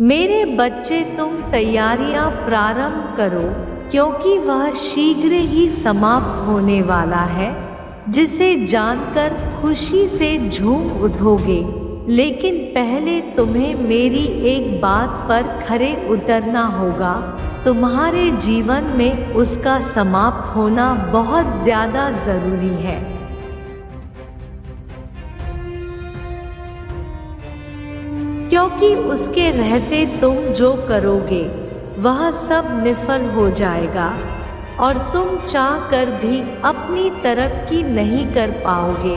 मेरे बच्चे, तुम तैयारियां प्रारंभ करो, क्योंकि वह शीघ्र ही समाप्त होने वाला है, जिसे जानकर खुशी से झूम उठोगे। लेकिन पहले तुम्हें मेरी एक बात पर खरे उतरना होगा। तुम्हारे जीवन में उसका समाप्त होना बहुत ज़्यादा ज़रूरी है। क्योंकि उसके रहते तुम जो करोगे वह सब निफल हो जाएगा और तुम चाह कर भी अपनी तरक्की नहीं कर पाओगे।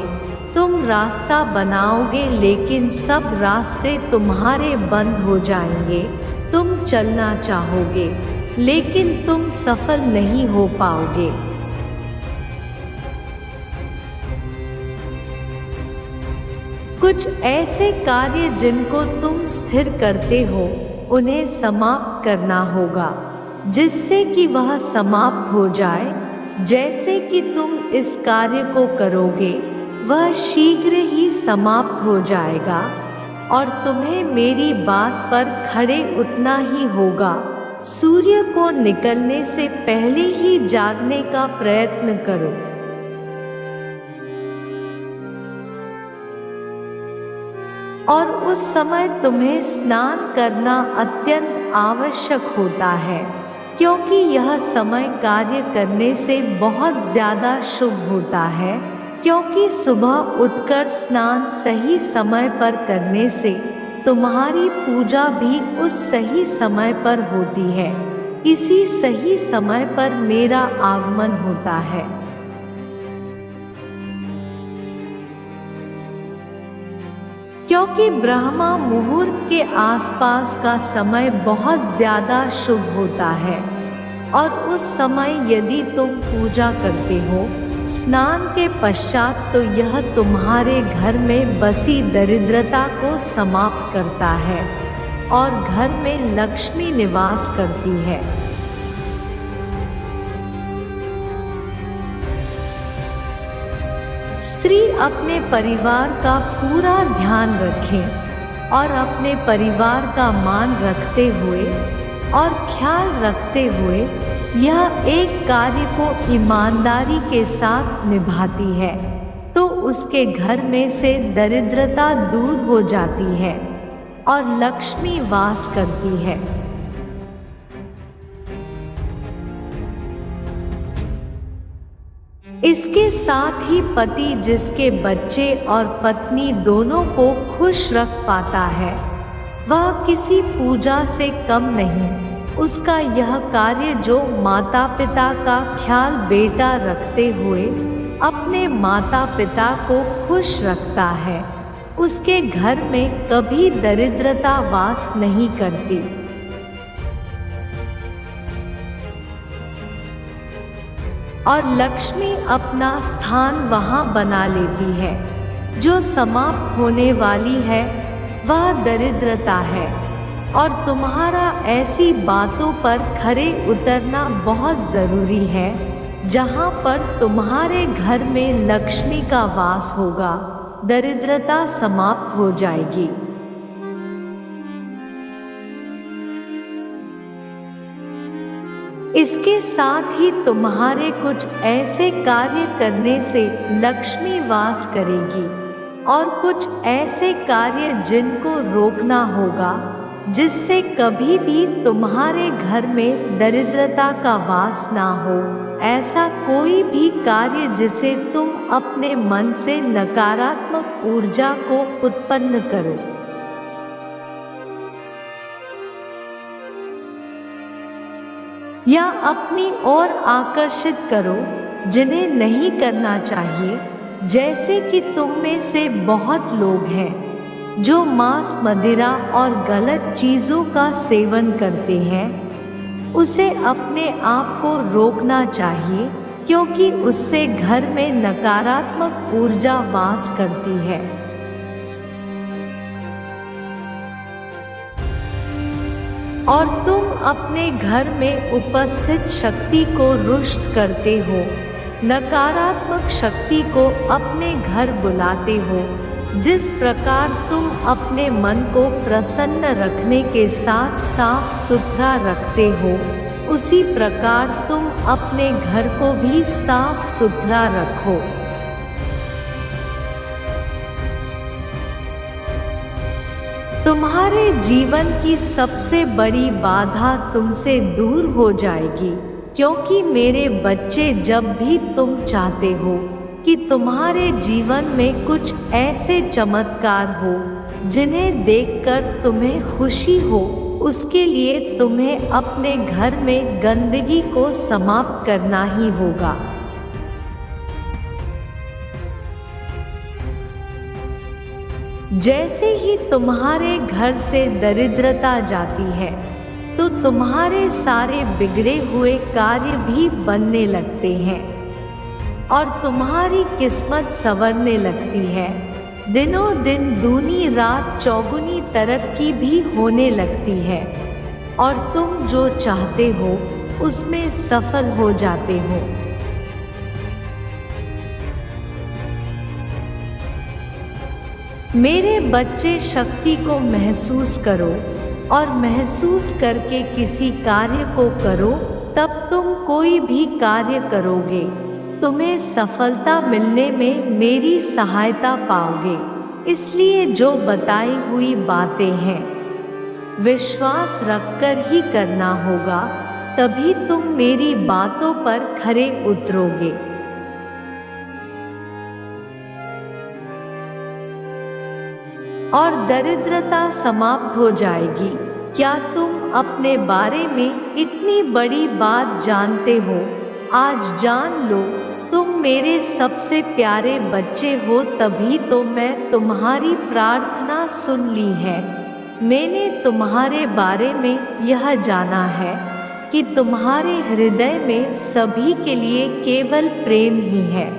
तुम रास्ता बनाओगे लेकिन सब रास्ते तुम्हारे बंद हो जाएंगे। तुम चलना चाहोगे लेकिन तुम सफल नहीं हो पाओगे। कुछ ऐसे कार्य जिनको तुम स्थिर करते हो उन्हें समाप्त करना होगा, जिससे कि वह समाप्त हो जाए। जैसे कि तुम इस कार्य को करोगे वह शीघ्र ही समाप्त हो जाएगा और तुम्हें मेरी बात पर खड़े उठना ही होगा। सूर्य को निकलने से पहले ही जागने का प्रयत्न करो। और उस समय तुम्हें स्नान करना अत्यंत आवश्यक होता है, क्योंकि यह समय कार्य करने से बहुत ज़्यादा शुभ होता है। क्योंकि सुबह उठकर स्नान सही समय पर करने से तुम्हारी पूजा भी उस सही समय पर होती है। इसी सही समय पर मेरा आगमन होता है। क्योंकि ब्रह्मा मुहूर्त के आसपास का समय बहुत ज़्यादा शुभ होता है और उस समय यदि तुम पूजा करते हो स्नान के पश्चात, तो यह तुम्हारे घर में बसी दरिद्रता को समाप्त करता है और घर में लक्ष्मी निवास करती है। स्त्री अपने परिवार का पूरा ध्यान रखें और अपने परिवार का मान रखते हुए और ख्याल रखते हुए यह एक कार्य को ईमानदारी के साथ निभाती है, तो उसके घर में से दरिद्रता दूर हो जाती है और लक्ष्मी वास करती है। इसके साथ ही पति जिसके बच्चे और पत्नी दोनों को खुश रख पाता है, वह किसी पूजा से कम नहीं। उसका यह कार्य जो माता पिता का ख्याल बेटा रखते हुए अपने माता पिता को खुश रखता है, उसके घर में कभी दरिद्रता वास नहीं करती। और लक्ष्मी अपना स्थान वहाँ बना लेती है। जो समाप्त होने वाली है वह दरिद्रता है और तुम्हारा ऐसी बातों पर खरे उतरना बहुत ज़रूरी है जहाँ पर तुम्हारे घर में लक्ष्मी का वास होगा, दरिद्रता समाप्त हो जाएगी। इसके साथ ही तुम्हारे कुछ ऐसे कार्य करने से लक्ष्मी वास करेगी और कुछ ऐसे कार्य जिनको रोकना होगा, जिससे कभी भी तुम्हारे घर में दरिद्रता का वास ना हो। ऐसा कोई भी कार्य जिसे तुम अपने मन से नकारात्मक ऊर्जा को उत्पन्न करो। या अपनी ओर आकर्षित करो, जिन्हें नहीं करना चाहिए। जैसे कि तुम में से बहुत लोग हैं जो मांस, मदिरा और गलत चीज़ों का सेवन करते हैं, उसे अपने आप को रोकना चाहिए, क्योंकि उससे घर में नकारात्मक ऊर्जा वास करती है। और तुम अपने घर में उपस्थित शक्ति को रुष्ट करते हो, नकारात्मक शक्ति को अपने घर बुलाते हो। जिस प्रकार तुम अपने मन को प्रसन्न रखने के साथ साफ सुथरा रखते हो, उसी प्रकार तुम अपने घर को भी साफ सुथरा रखो। तुम्हारे जीवन की सबसे बड़ी बाधा तुमसे दूर हो जाएगी, क्योंकि मेरे बच्चे, जब भी तुम चाहते हो कि तुम्हारे जीवन में कुछ ऐसे चमत्कार हो जिन्हें देखकर तुम्हें खुशी हो, उसके लिए तुम्हें अपने घर में गंदगी को समाप्त करना ही होगा। जैसे ही तुम्हारे घर से दरिद्रता जाती है, तो तुम्हारे सारे बिगड़े हुए कार्य भी बनने लगते हैं और तुम्हारी किस्मत संवरने लगती है। दिनों दिन दूनी रात चौगुनी तरक्की भी होने लगती है और तुम जो चाहते हो उसमें सफल हो जाते हो। मेरे बच्चे, शक्ति को महसूस करो और महसूस करके किसी कार्य को करो, तब तुम कोई भी कार्य करोगे, तुम्हें सफलता मिलने में मेरी सहायता पाओगे। इसलिए जो बताई हुई बातें हैं, विश्वास रखकर ही करना होगा, तभी तुम मेरी बातों पर खरे उतरोगे। और दरिद्रता समाप्त हो जाएगी। क्या तुम अपने बारे में इतनी बड़ी बात जानते हो? आज जान लो, तुम मेरे सबसे प्यारे बच्चे हो, तभी तो मैं तुम्हारी प्रार्थना सुन ली है। मैंने तुम्हारे बारे में यह जाना है कि तुम्हारे हृदय में सभी के लिए केवल प्रेम ही है।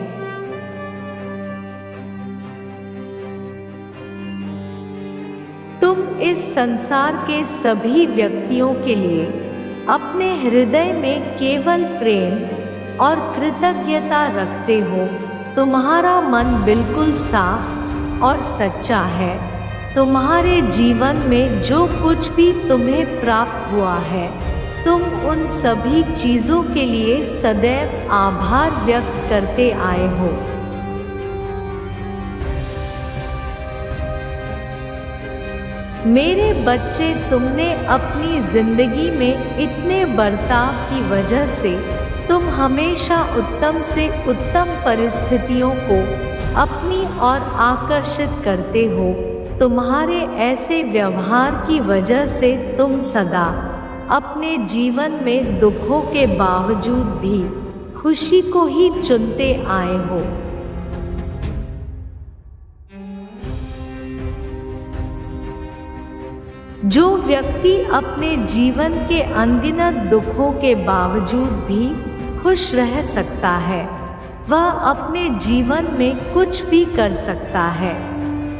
तुम इस संसार के सभी व्यक्तियों के लिए अपने हृदय में केवल प्रेम और कृतज्ञता रखते हो। तुम्हारा मन बिल्कुल साफ और सच्चा है। तुम्हारे जीवन में जो कुछ भी तुम्हें प्राप्त हुआ है, तुम उन सभी चीज़ों के लिए सदैव आभार व्यक्त करते आए हो। मेरे बच्चे, तुमने अपनी जिंदगी में इतने बर्ताव की वजह से तुम हमेशा उत्तम से उत्तम परिस्थितियों को अपनी ओर आकर्षित करते हो। तुम्हारे ऐसे व्यवहार की वजह से तुम सदा अपने जीवन में दुखों के बावजूद भी खुशी को ही चुनते आए हो। जो व्यक्ति अपने जीवन के अनगिनत दुखों के बावजूद भी खुश रह सकता है, वह अपने जीवन में कुछ भी कर सकता है।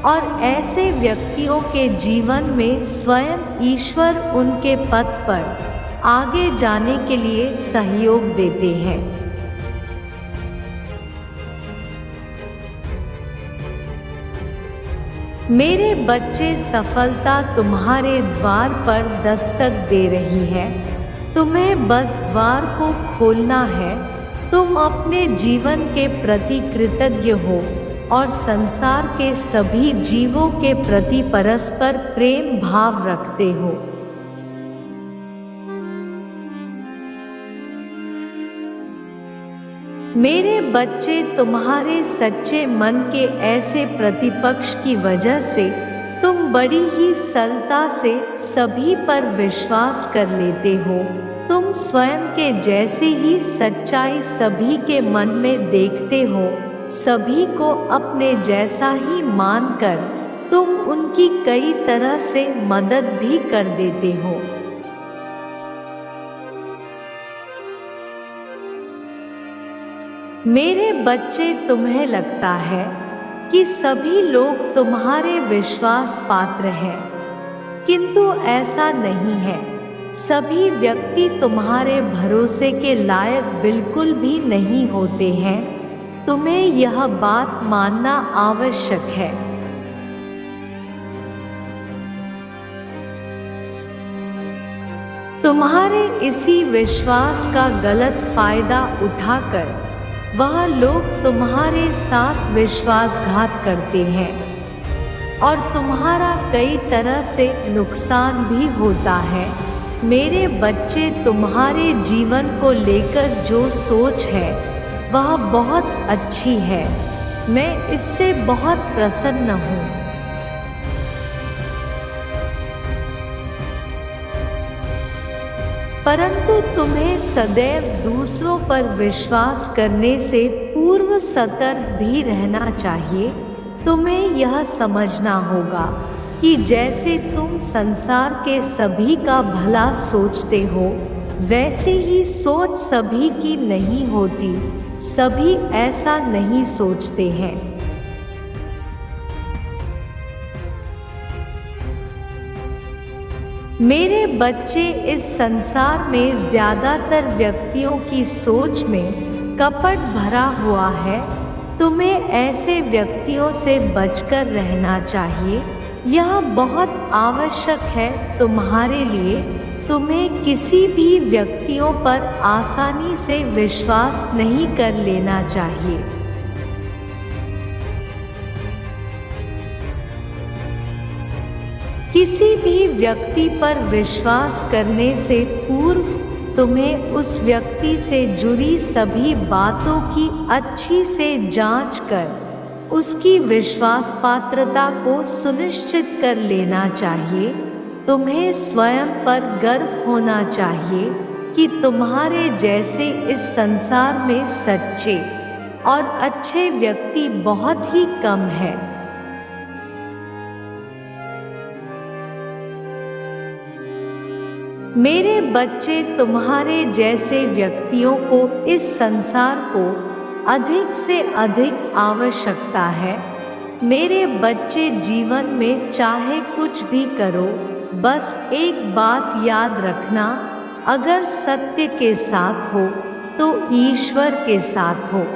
और ऐसे व्यक्तियों के जीवन में स्वयं ईश्वर उनके पथ पर आगे जाने के लिए सहयोग देते हैं। मेरे बच्चे, सफलता तुम्हारे द्वार पर दस्तक दे रही है। तुम्हें बस द्वार को खोलना है। तुम अपने जीवन के प्रति कृतज्ञ हो और संसार के सभी जीवों के प्रति परस्पर प्रेम भाव रखते हो। मेरे बच्चे, तुम्हारे सच्चे मन के ऐसे प्रतिपक्ष की वजह से तुम बड़ी ही सरलता से सभी पर विश्वास कर लेते हो। तुम स्वयं के जैसे ही सच्चाई सभी के मन में देखते हो। सभी को अपने जैसा ही मानकर तुम उनकी कई तरह से मदद भी कर देते हो। मेरे बच्चे, तुम्हें लगता है कि सभी लोग तुम्हारे विश्वास पात्र हैं, किंतु ऐसा नहीं है। सभी व्यक्ति तुम्हारे भरोसे के लायक बिल्कुल भी नहीं होते हैं। तुम्हें यह बात मानना आवश्यक है। तुम्हारे इसी विश्वास का गलत फायदा उठाकर वह लोग तुम्हारे साथ विश्वासघात करते हैं और तुम्हारा कई तरह से नुकसान भी होता है। मेरे बच्चे, तुम्हारे जीवन को लेकर जो सोच है वह बहुत अच्छी है। मैं इससे बहुत प्रसन्न हूँ। परंतु तुम्हें सदैव दूसरों पर विश्वास करने से पूर्व सतर्क भी रहना चाहिए। तुम्हें यह समझना होगा कि जैसे तुम संसार के सभी का भला सोचते हो, वैसे ही सोच सभी की नहीं होती। सभी ऐसा नहीं सोचते हैं। मेरे बच्चे, इस संसार में ज्यादातर व्यक्तियों की सोच में कपट भरा हुआ है। तुम्हें ऐसे व्यक्तियों से बचकर रहना चाहिए। यह बहुत आवश्यक है तुम्हारे लिए। तुम्हें किसी भी व्यक्तियों पर आसानी से विश्वास नहीं कर लेना चाहिए। किसी भी व्यक्ति पर विश्वास करने से पूर्व तुम्हें उस व्यक्ति से जुड़ी सभी बातों की अच्छी से जांच कर उसकी विश्वास पात्रता को सुनिश्चित कर लेना चाहिए। तुम्हें स्वयं पर गर्व होना चाहिए कि तुम्हारे जैसे इस संसार में सच्चे और अच्छे व्यक्ति बहुत ही कम हैं। मेरे बच्चे, तुम्हारे जैसे व्यक्तियों को इस संसार को अधिक से अधिक आवश्यकता है। मेरे बच्चे, जीवन में चाहे कुछ भी करो, बस एक बात याद रखना, अगर सत्य के साथ हो तो ईश्वर के साथ हो।